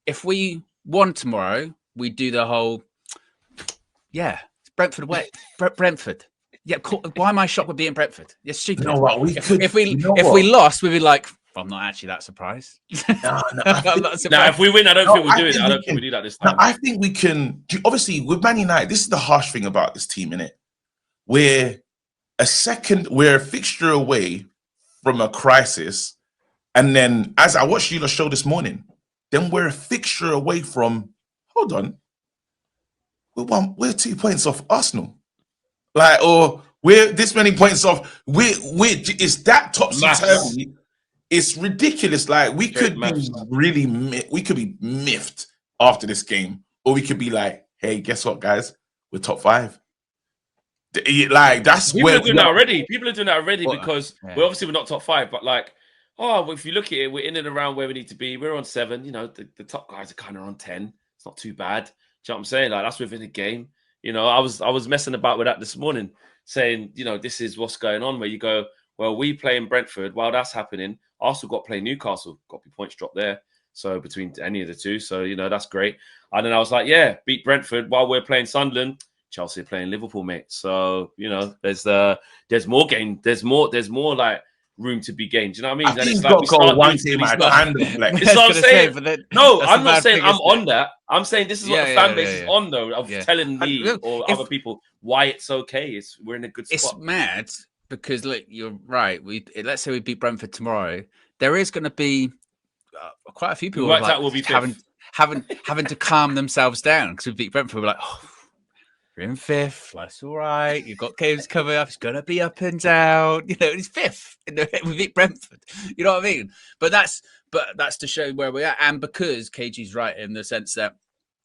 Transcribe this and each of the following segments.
if we won tomorrow, we'd do the whole, it's Brentford away. Brentford. Yeah, cool. Why am I shocked with being Brentford? You're stupid. You know what? If we lost, we'd be like, well, I'm not actually that surprised. No, I'm not surprised. Now, if we win, I don't think we'll do it. I don't think we do that this time. No, I think we can. Obviously, with Man United, this is the harsh thing about this team, innit? We're a fixture away from a crisis, and then as I watched you show this morning, then we're a fixture away from. Hold on, we're 2 points off Arsenal, or we're this many points off. It's that topsy-turvy. It's ridiculous. Like we could be miffed after this game, or we could be like, "Hey, guess what, guys? We're top 5." Like that's people are doing that already. People are doing that already because we're not top 5, but like, if you look at it, we're in and around where we need to be. We're on 7. You know, the top guys are kind of on 10. It's not too bad. Do you know what I'm saying? Like that's within a game. You know, I was messing about with that this morning, saying, you know, this is what's going on. Where you go, well, we play in Brentford while that's happening. Arsenal got to play Newcastle, got to be points dropped there. So between any of the two, so you know that's great. And then I was like, beat Brentford while we're playing Sunderland. Chelsea are playing Liverpool, mate. So you know, there's more game. There's more like room to be gained. Do you know what I mean? I think it's like go one team at a time. It's what I'm saying. No, I'm not saying I'm on that. I'm saying this is what the fan base is on, though, of telling me or other people why it's okay. We're in a good spot. It's mad. Because look, you're right. Let's say we beat Brentford tomorrow. There is going to be quite a few people will be having to calm themselves down because we beat Brentford. We're like, we're in 5th. That's all right. You've got games coming up. It's going to be up and down. You know, it's 5th. We beat Brentford. You know what I mean? But that's to show where we are, and because KG's right in the sense that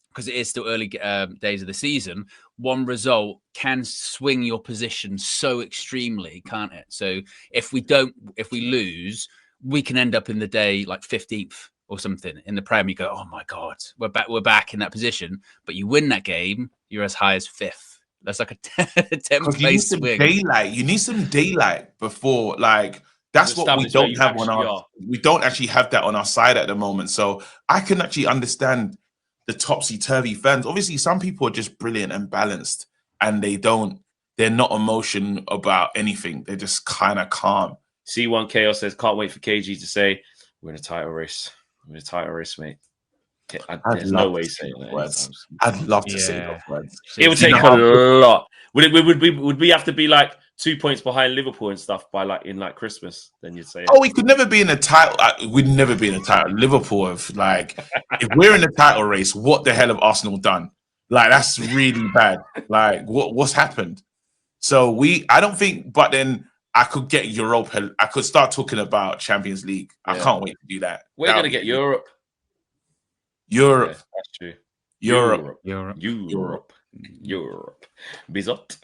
because it is still early days of the season, one result can swing your position so extremely, can't it? So if we lose, we can end up in the day like 15th or something in the Prem. You go, oh my God, we're back in that position. But you win that game, you're as high as 5th. That's like a 10th place swing. You need some daylight before, like that's what we don't have on our. We don't actually have that on our side at the moment. So I can actually understand the topsy-turvy fans. Obviously, some people are just brilliant and balanced, and they're not emotion about anything. They're just kind of calm. C1 Chaos says, can't wait for KG to say, we're in a title race. We're in a title race, mate. There's no way saying that. Words. I'd love to say those words. It would take a lot. Would we have to be like 2 points behind Liverpool and stuff by in Christmas? Then you'd say, we could never be in a title. We'd never be in a title. Liverpool have if we're in a title race, what the hell have Arsenal done? Like that's really bad. Like what's happened? So I don't think. But then I could get Europa. I could start talking about Champions League. I can't wait to do that. We're gonna get Europe. Europe. Yeah, that's true. Europe. Bizot.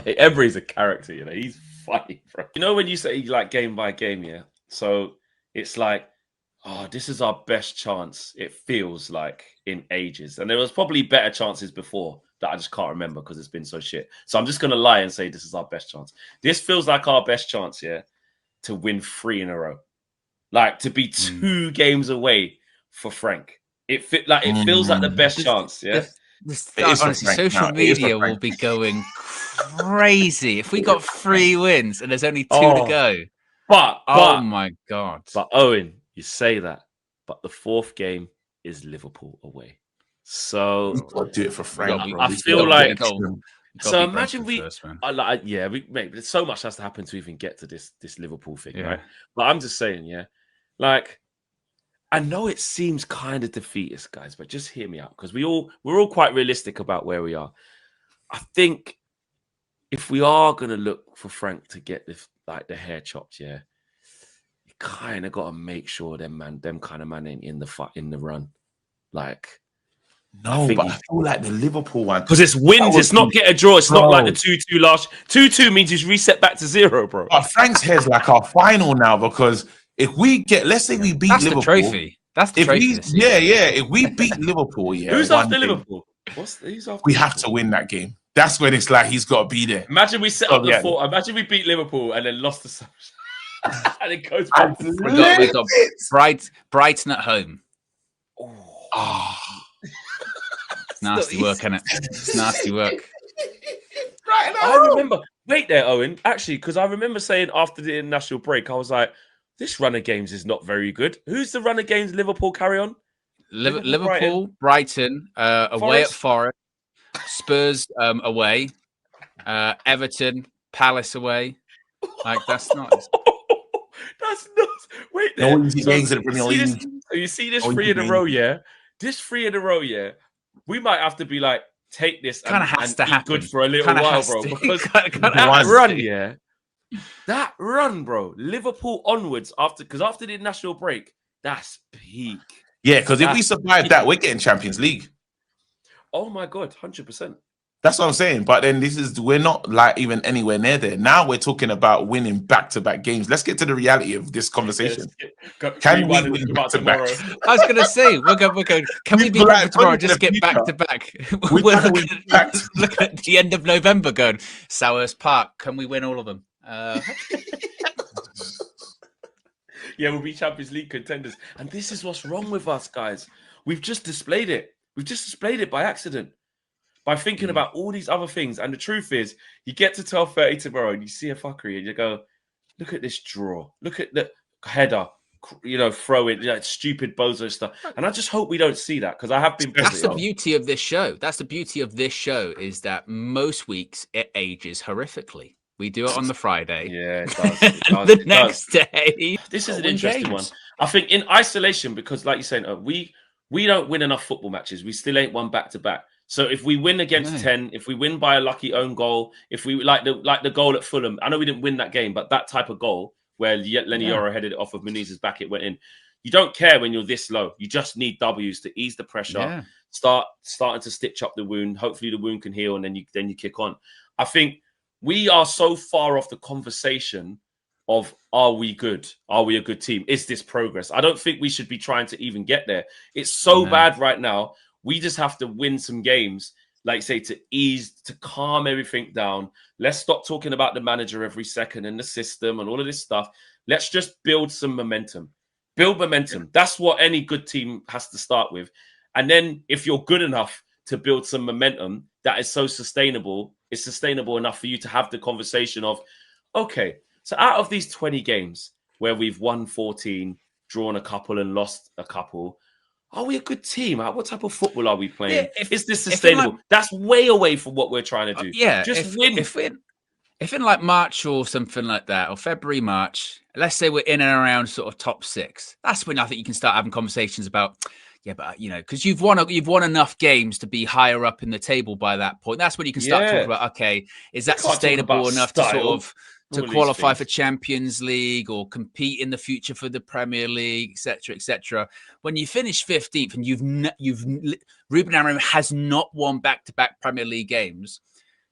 Emery's a character, you know. He's funny, bro. You know when you say game by game, yeah? So it's like, this is our best chance. It feels like in ages. And there was probably better chances before that I just can't remember because it's been so shit. So I'm just going to lie and say this is our best chance. This feels like our best chance, yeah, to win 3 in a row. Like to be 2 games away for Frank. It feels like the best chance, yeah? Honestly, social media will be going crazy if we got 3 wins and there's only 2 to go. But oh my God! But Owen, you say that, but the 4th game is Liverpool away. So we've got to do it for Frank. I feel like. So imagine there's so much has to happen to even get to this Liverpool thing, right? But I'm just saying, yeah, like. I know it seems kind of defeatist, guys, but just hear me out because we're all quite realistic about where we are. I think if we are going to look for Frank to get the hair chopped, yeah, you kind of got to make sure them kind of man ain't in the run. Like, no, but I feel like the Liverpool one because it's wins. It's not get a draw. It's not like the 2-2 last. 2-2 means he's reset back to 0, bro. Frank's hair's like our final now because. If we let's say we beat Liverpool. The trophy. That's the trophy. If we beat Liverpool, who's after Liverpool? Who's after? We have to win that game. That's when it's like he's got to be there. Imagine we set up the 4. Imagine we beat Liverpool and then lost the and it goes back. We got Brighton at home. Oh, Oh, it's nasty work, isn't it? It's nasty work. Right, I remember. Wait there, Owen. Actually, because I remember saying after the international break, I was like, "This run of games is not very good." Who's the run of games? Liverpool carry on. Liverpool, Brighton, away at Forest, Spurs away, Everton, Palace away. Like that's nice. That's nuts. Wait there. No easy games in the Premier League. You see this 3 in a row, yeah? This 3 in a row, yeah? We might have to be like, take this Kind of has to eat happen. good for a little while, bro. Because that run, yeah? That run, bro. Liverpool onwards, after the national break, that's peak. Yeah, because if we survive that, we're getting Champions League. Oh my God, 100%. That's what I'm saying. But then we're not like even anywhere near there. Now we're talking about winning back-to-back games. Let's get to the reality of this conversation. Can we win back-to-back? I was going to say, we're going. Can we be Brentford tomorrow? Just get back-to-back. We're looking at the end of November going, Selhurst Park. Can we win all of them? Yeah, we'll be Champions League contenders. And this is what's wrong with us, guys. We've just displayed it. We've just displayed it by accident. By thinking about all these other things. And the truth is, you get to 12:30 tomorrow and you see a fuckery and you go, look at this draw. Look at the header, throw it, stupid bozo stuff. And I just hope we don't see that because I have been... That's the beauty of this show. That's the beauty of this show is that most weeks it ages horrifically. We do it on the Friday. Yeah, it does. The next day. This is an interesting one. I think in isolation, because like you're saying, we don't win enough football matches. We still ain't won back-to-back. So if we win against 10, if we win by a lucky own goal, if we like the goal at Fulham, I know we didn't win that game, but that type of goal where Lenny Yoro headed it off of Muniz's back, it went in. You don't care when you're this low. You just need W's to ease the pressure, starting to stitch up the wound. Hopefully the wound can heal, and then you kick on. I think we are so far off the conversation of are we good? Are we a good team? Is this progress? I don't think we should be trying to even get there. It's so bad right now. We just have to win some games, like say, to calm everything down. Let's stop talking about the manager every second and the system and all of this stuff. Let's just build some momentum. Build momentum. That's what any good team has to start with. And then if you're good enough to build some momentum that is so sustainable, it's sustainable enough for you to have the conversation of, okay, so out of these 20 games where we've won 14, drawn a couple and lost a couple, are we a good team? What type of football are we playing? Is this sustainable? That's way away from what we're trying to do. Just win. If in like March or something like that, or February, March, let's say we're in and around sort of top 6, that's when I think you can start having conversations about, because you've won enough games to be higher up in the table by that point. That's when you can start talking about, okay, is that sustainable enough to sort of to qualify for Champions League or compete in the future for the Premier League, etc., etc. When you finish 15th and Ruben Amorim has not won back-to-back Premier League games,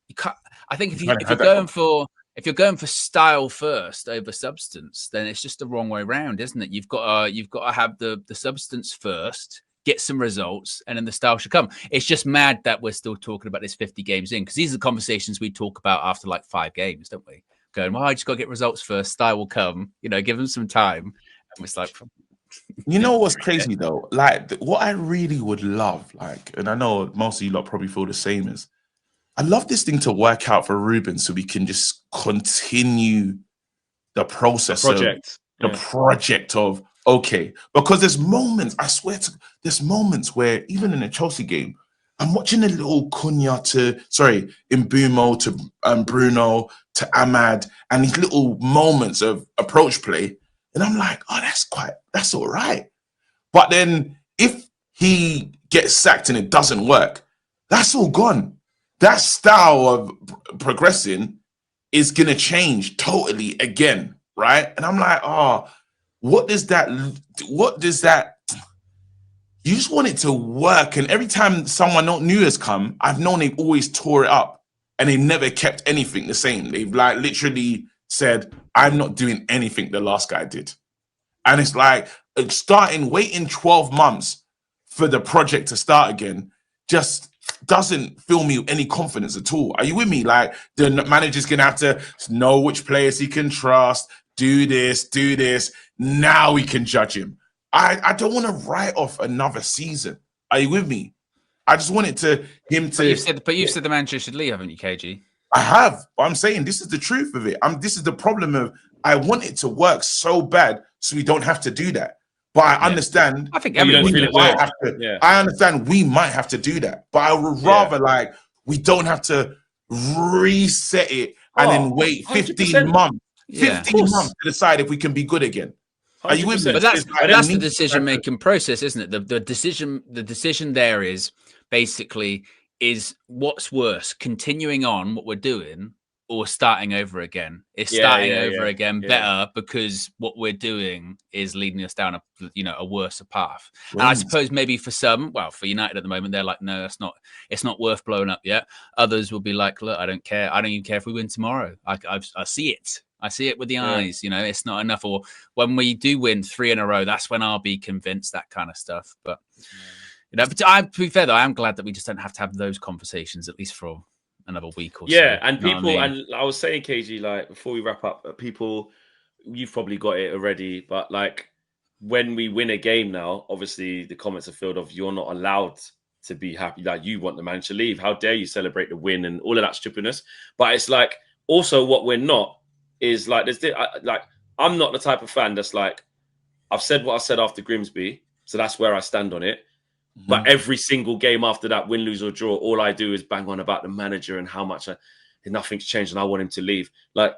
you can't. I think if you're going for style first over substance, then it's just the wrong way around, isn't it? You've got to have the substance first, get some results, and then the style should come. It's just mad that we're still talking about this 50 games in, because these are the conversations we talk about after like 5 games, don't we? Going, well, I just got to get results first. Style will come. Give them some time. And it's like, what's crazy though? Like, what I really would love, and I know most of you lot probably feel the same, is I love this thing to work out for Ruben, so we can just continue the process, the project of okay. Because there's moments, I swear, there's moments where even in a Chelsea game, I'm watching a little Cunha Mbumo to Bruno to Ahmad, and these little moments of approach play, and I'm like, oh, that's all right. But then if he gets sacked and it doesn't work, that's all gone. That style of progressing is gonna change totally again, right? And I'm like, oh, what does that? You just want it to work. And every time someone not new has come, I've known they've always tore it up and they've never kept anything the same. They've like literally said, I'm not doing anything the last guy did. And it's like waiting 12 months for the project to start again just doesn't fill me with any confidence at all. Are you with me? Like, the manager's going to have to know which players he can trust, do this. Now we can judge him. I don't want to write off another season. Are you with me? I just wanted him to. But you've said the manager should leave, haven't you, KG? I have. But I'm saying this is the truth of it. This is the problem of I want it to work so bad so we don't have to do that. But I understand. I think everyone might have to. I understand we might have to do that, but I would rather like we don't have to reset it and then wait 15 months. 15 months to decide if we can be good again. Are you with me? But that's the decision-making process, isn't it? The decision there is basically is what's worse, continuing on what we're doing or starting over again? Is starting over again better because what we're doing is leading us down a worse path? And I suppose maybe for some, well, for United at the moment, they're like, no, it's not worth blowing up yet. Others will be like, look, I don't care. I don't even care if we win tomorrow. I see it. I see it with the eyes, it's not enough. Or when we do win 3 in a row, that's when I'll be convinced, that kind of stuff. But, but to be fair, though, I am glad that we just don't have to have those conversations, at least for another week or so. Yeah, and people, and I was saying, KG, like, before we wrap up, people, you've probably got it already, but like, when we win a game now, obviously the comments are filled of you're not allowed to be happy, like you want the manager to leave. How dare you celebrate the win and all of that stupidness? But it's like, also what we're not, is like I'm not the type of fan that's like, I've said what I said after Grimsby, so that's where I stand on it. But every single game after that, win, lose or draw, all I do is bang on about the manager and how much nothing's changed and I want him to leave. Like,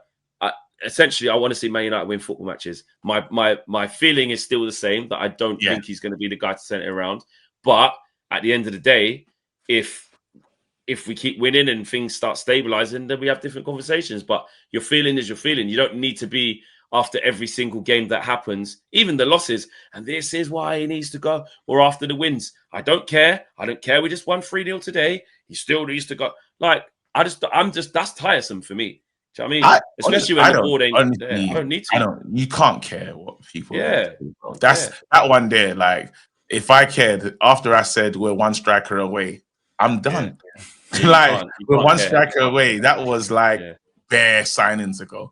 essentially, I want to see Man United win football matches. My feeling is still the same, that I don't think he's going to be the guy to turn it around. But at the end of the day, if we keep winning and things start stabilizing, then we have different conversations. But your feeling is your feeling. You don't need to be after every single game that happens, even the losses. And this is why he needs to go. Or after the wins. I don't care. We just won 3-0 today. He still needs to go. Like, that's tiresome for me. Do you know what I mean? Especially when the board ain't there. I don't need to. You can't care what people do. That's that one there. Like, if I cared after I said we're one striker away, I'm done. Like, we're one striker away. That was like bare signings ago.